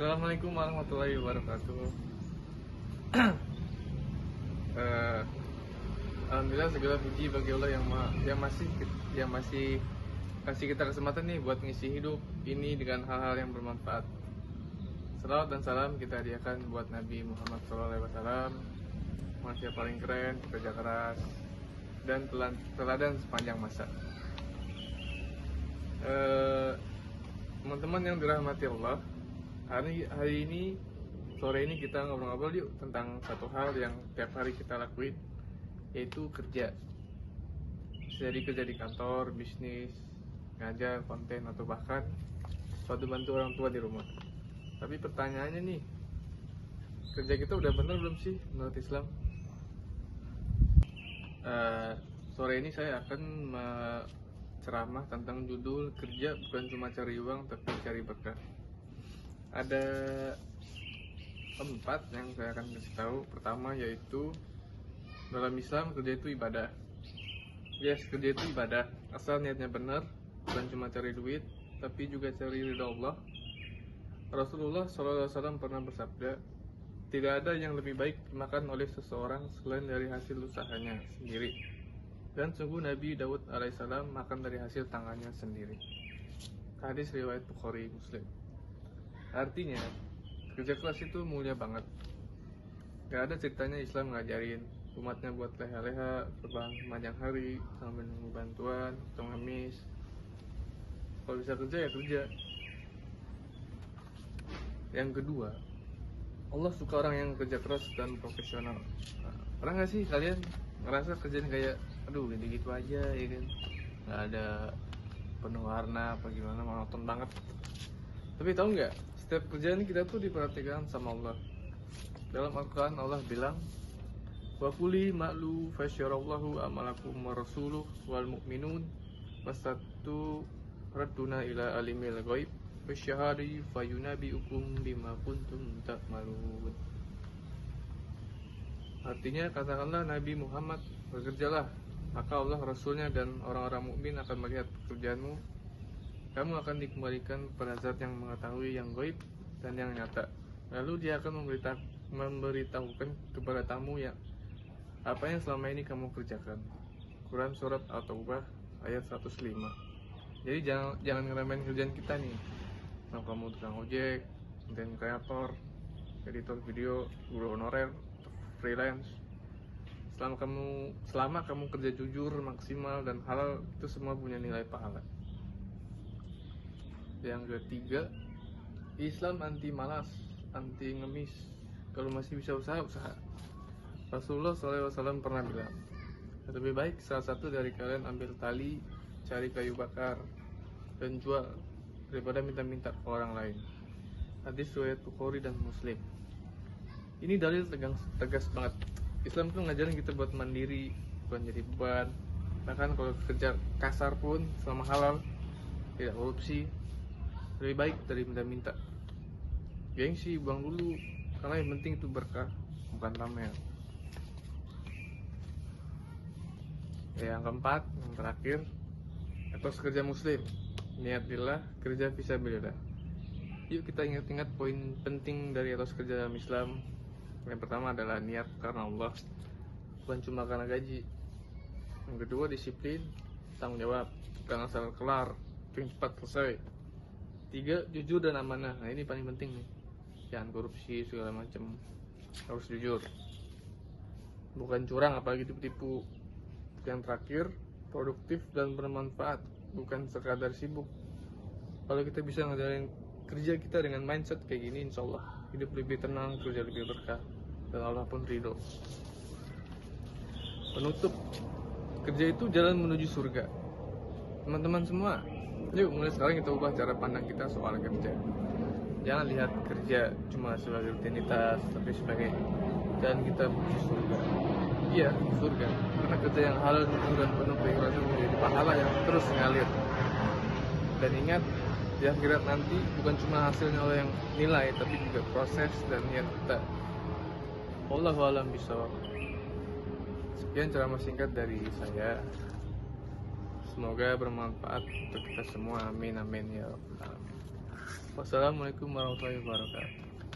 Assalamualaikum warahmatullahi wabarakatuh. Eh, Alhamdulillah segala puji bagi Allah yang masih kasih kita kesempatan nih buat ngisi hidup ini dengan hal-hal yang bermanfaat. Salawat dan salam kita hadiahkan buat Nabi Muhammad SAW, manusia paling keren, pekerja keras, dan teladan sepanjang masa. Teman-teman yang dirahmati Allah, hari ini sore ini kita ngobrol-ngobrol yuk tentang satu hal yang tiap hari kita lakuin, yaitu kerja. Bisa jadi kerja di kantor, bisnis, ngajar, konten, atau bahkan bantu orang tua di rumah. Tapi pertanyaannya nih, kerja kita udah bener belum sih menurut Islam? Sore ini saya akan ceramah tentang judul kerja bukan cuma cari uang tapi cari berkah. Ada 4 yang saya akan kasih tahu. Pertama yaitu dalam Islam kerja itu ibadah. Yes, kerja itu ibadah asal niatnya benar, bukan cuma cari duit tapi juga cari ridha Allah. Rasulullah SAW pernah bersabda, tidak ada yang lebih baik dimakan oleh seseorang selain dari hasil usahanya sendiri. Dan sungguh Nabi Daud alaihissalam makan dari hasil tangannya sendiri. Hadis riwayat Bukhari Muslim. Artinya kerja keras itu mulia banget. Gak ada ceritanya Islam ngajarin umatnya buat leha-leha sepanjang hari sambil nunggu bantuan atau ngemis. Kalau bisa kerja ya kerja. Yang kedua, Allah suka orang yang kerja keras dan profesional. Pernah gak sih kalian ngerasa kerjaan kayak aduh gitu aja ya kan, nggak ada penuh warna apa gimana, monoton banget. Tapi tahu nggak, setiap kerjaan kita tuh diperhatikan sama Allah. Dalam Al-Quran Allah bilang, wa kuli ma'lu fasyarallahu amalakum wa rasuluh wal mu'minun wasatu radduna ila alimil ghaib wasyahari fayunabiukum bima kuntum ta'malun. Artinya katakanlah Nabi Muhammad, bekerjalah, maka Allah, Rasulnya, dan orang-orang mukmin akan melihat pekerjaanmu. Kamu akan dikembalikan kepada Zat yang mengetahui yang gaib dan yang nyata. Lalu dia akan memberitahukan kepada tamu ya apa yang selama ini kamu kerjakan. Quran Surat At-Taubah ayat 105. Jadi jangan ngeremehin kerjaan kita nih. Nah, kamu tukang ojek, content creator, editor video, guru honorer, freelance, selama kamu kerja jujur, maksimal, dan halal, itu semua punya nilai pahala. Yang ketiga, Islam anti malas, anti ngemis. Kalau masih bisa usaha. Rasulullah SAW pernah bilang, lebih baik salah satu dari kalian ambil tali, cari kayu bakar, dan jual daripada minta-minta ke orang lain. Hadis riwayat Bukhari dan Muslim. Ini dalil tegas banget. Islam tuh ngajarin kita buat mandiri, bukan jadi beban. Bahkan kalau kerja kasar pun selama halal, tidak korupsi, lebih baik dari minta-minta. Gengsi buang dulu, karena yang penting itu berkah, bukan pamer. Yang keempat, yang terakhir, etos kerja muslim. Niat lillah, kerja fisabilillah. Yuk kita ingat-ingat poin penting dari etos kerja dalam Islam. Yang pertama adalah niat karena Allah, bukan cuma karena gaji. Yang kedua, disiplin, tanggung jawab, bukan asal kelar, pengen cepat selesai. 3, jujur dan amanah. Nah ini paling penting nih, jangan korupsi segala macam, harus jujur, bukan curang apalagi tipu-tipu. Yang terakhir, produktif dan bermanfaat, bukan sekadar sibuk. Kalau kita bisa ngejalanin kerja kita dengan mindset kayak gini, insya Allah hidup lebih tenang, kerja lebih berkah, dan Allah pun ridho. Penutup, kerja itu jalan menuju surga. Teman-teman semua, yuk mulai sekarang kita ubah cara pandang kita soal kerja. Jangan lihat kerja cuma sebagai rutinitas, tapi sebagai jalan kita menuju surga. Iya, surga, karena kerja yang halal, jujur, dan penuh keikhlasan menjadi pahala yang terus ngalir. Dan ingat, di akhirat nanti bukan cuma hasilnya oleh yang nilai, tapi juga proses dan niat kita. Wallahu a'lam bishawab. Sekian ceramah singkat dari saya. Semoga bermanfaat untuk kita semua. Amin amin ya rabbal alamin. Wassalamualaikum warahmatullahi wabarakatuh.